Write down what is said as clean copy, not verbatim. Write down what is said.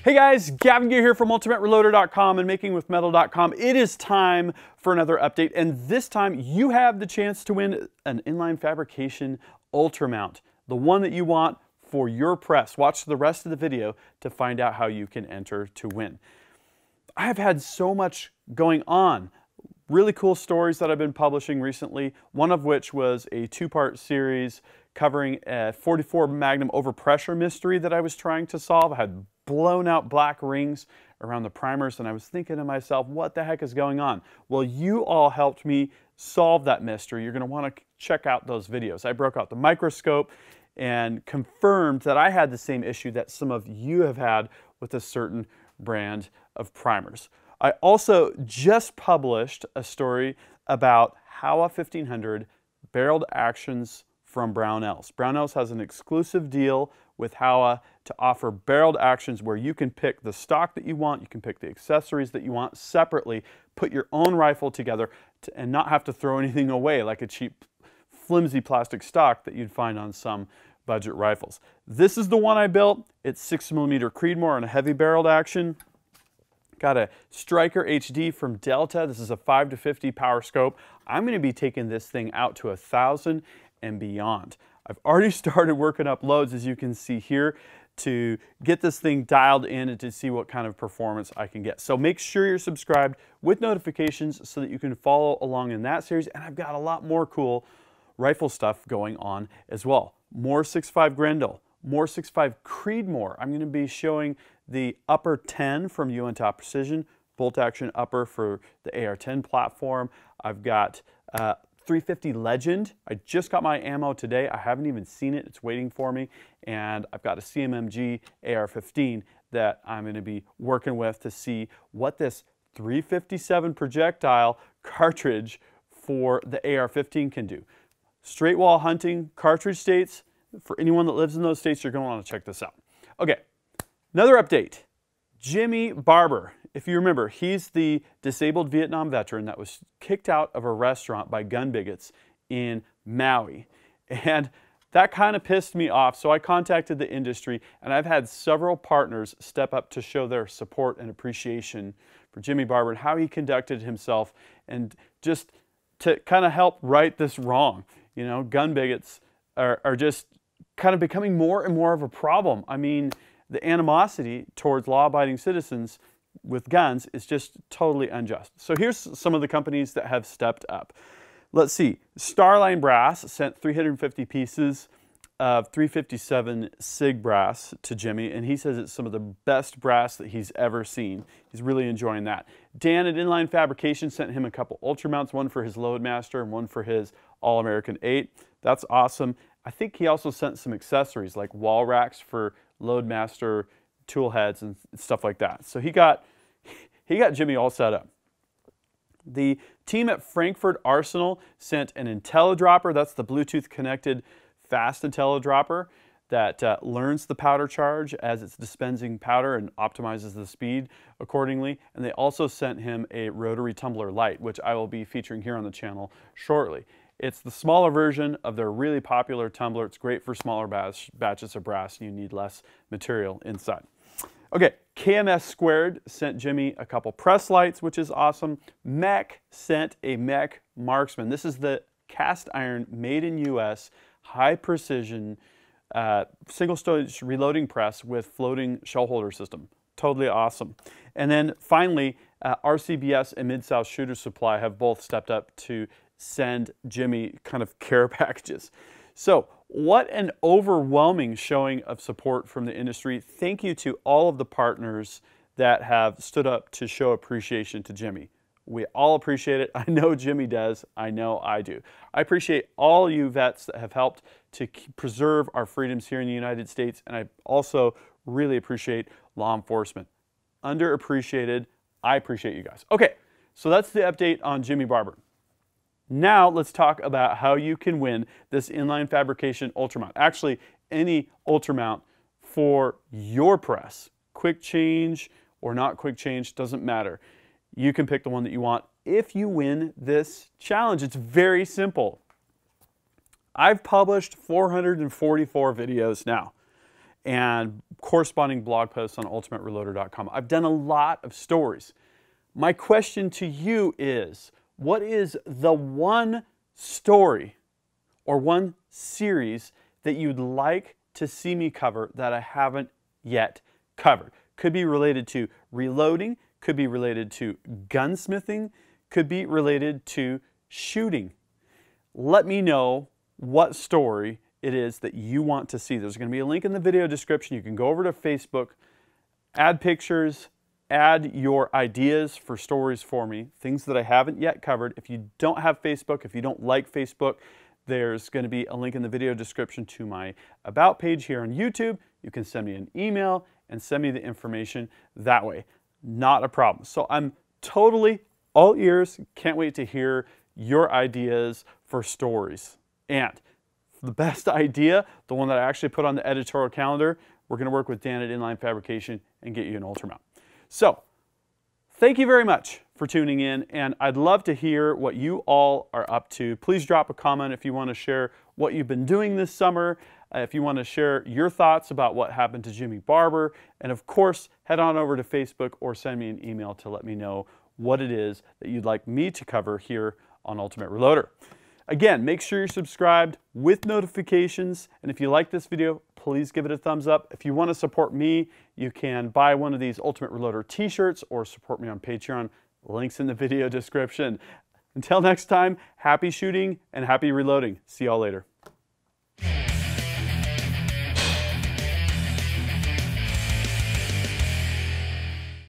Hey guys, Gavin here from ultimatereloader.com and makingwithmetal.com. It is time for another update, and this time you have the chance to win an Inline Fabrication Ultramount, the one that you want for your press. Watch the rest of the video to find out how you can enter to win. I have had so much going on. Really cool stories that I've been publishing recently, one of which was a two-part series covering a 44 Magnum overpressure mystery that I was trying to solve. I had blown out black rings around the primers, and I was thinking to myself, what the heck is going on? Well, you all helped me solve that mystery. You're going to want to check out those videos. I broke out the microscope and confirmed that I had the same issue that some of you have had with a certain brand of primers. I also just published a story about Howa 1500 barreled actions from Brownells. Brownells has an exclusive deal with Howa to offer barreled actions where you can pick the stock that you want, you can pick the accessories that you want separately, put your own rifle together and not have to throw anything away like a cheap flimsy plastic stock that you'd find on some budget rifles. This is the one I built. It's 6mm Creedmoor and a heavy barreled action. Got a Striker HD from Delta. This is a 5 to 50 power scope. I'm going to be taking this thing out to 1,000 and beyond. I've already started working up loads, as you can see here, to get this thing dialed in and to see what kind of performance I can get. So make sure you're subscribed with notifications so that you can follow along in that series. And I've got a lot more cool rifle stuff going on as well. More 6.5 Grendel, more 6.5 Creedmoor. I'm going to be showing the upper 10 from UN Top Precision, bolt action upper for the AR-10 platform. I've got 350 Legend. I just got my ammo today. I haven't even seen it. It's waiting for me. And I've got a CMMG AR-15 that I'm going to be working with to see what this 357 projectile cartridge for the AR-15 can do. Straight wall hunting cartridge states. For anyone that lives in those states, you're going to want to check this out. Okay, another update. Jimmy Barbour. If you remember, he's the disabled Vietnam veteran that was kicked out of a restaurant by gun bigots in Maui. And that kind of pissed me off, so I contacted the industry, and I've had several partners step up to show their support and appreciation for Jimmy Barbour and how he conducted himself, and just to kind of help right this wrong. You know, gun bigots are just kind of becoming more and more of a problem. I mean, the animosity towards law-abiding citizens with guns is just totally unjust. So here's some of the companies that have stepped up. Let's see. Starline Brass sent 350 pieces of 357 SIG brass to Jimmy, and he says it's some of the best brass that he's ever seen. He's really enjoying that. Dan at Inline Fabrication sent him a couple Ultramounts, one for his Loadmaster and one for his All-American 8. That's awesome. I think he also sent some accessories like wall racks for Loadmaster tool heads and stuff like that. So he got Jimmy all set up. The team at Frankfurt Arsenal sent an IntelliDropper. That's the Bluetooth connected fast IntelliDropper that learns the powder charge as it's dispensing powder and optimizes the speed accordingly. And they also sent him a rotary tumbler light, which I will be featuring here on the channel shortly. It's the smaller version of their really popular tumbler. It's great for smaller batches of brass, and you need less material inside. Okay, KMS Squared sent Jimmy a couple press lights, which is awesome. Mech sent a Mech Marksman. This is the cast iron, made in US, high precision, single stage reloading press with floating shell holder system. Totally awesome. And then finally, RCBS and Mid-South Shooter Supply have both stepped up to send Jimmy kind of care packages. So what an overwhelming showing of support from the industry. Thank you to all of the partners that have stood up to show appreciation to Jimmy. We all appreciate it. I know Jimmy does. I know I do. I appreciate all you vets that have helped to preserve our freedoms here in the United States, and I also really appreciate law enforcement. Underappreciated. I appreciate you guys. Okay, so that's the update on Jimmy Barbour. Now let's talk about how you can win this Inline Fabrication Ultramount. Actually, any Ultramount for your press. Quick change or not quick change, doesn't matter. You can pick the one that you want if you win this challenge. It's very simple. I've published 444 videos now, and corresponding blog posts on ultimatereloader.com. I've done a lot of stories. My question to you is, what is the one story or one series that you'd like to see me cover that I haven't yet covered? Could be related to reloading, could be related to gunsmithing, could be related to shooting. Let me know what story it is that you want to see. There's going to be a link in the video description. You can go over to Facebook, add pictures, add your ideas for stories for me, things that I haven't yet covered. If you don't have Facebook, if you don't like Facebook, there's going to be a link in the video description to my About page here on YouTube. You can send me an email and send me the information that way. Not a problem. So I'm totally all ears. Can't wait to hear your ideas for stories. And the best idea, the one that I actually put on the editorial calendar, we're going to work with Dan at Inline Fabrication and get you an Ultramount. So, thank you very much for tuning in, and I'd love to hear what you all are up to. Please drop a comment if you want to share what you've been doing this summer, if you want to share your thoughts about what happened to Jimmy Barbour, and of course, head on over to Facebook or send me an email to let me know what it is that you'd like me to cover here on Ultimate Reloader. Again, make sure you're subscribed with notifications, and if you like this video, please give it a thumbs up. If you want to support me, you can buy one of these Ultimate Reloader t-shirts or support me on Patreon. Links in the video description. Until next time, happy shooting and happy reloading. See y'all later.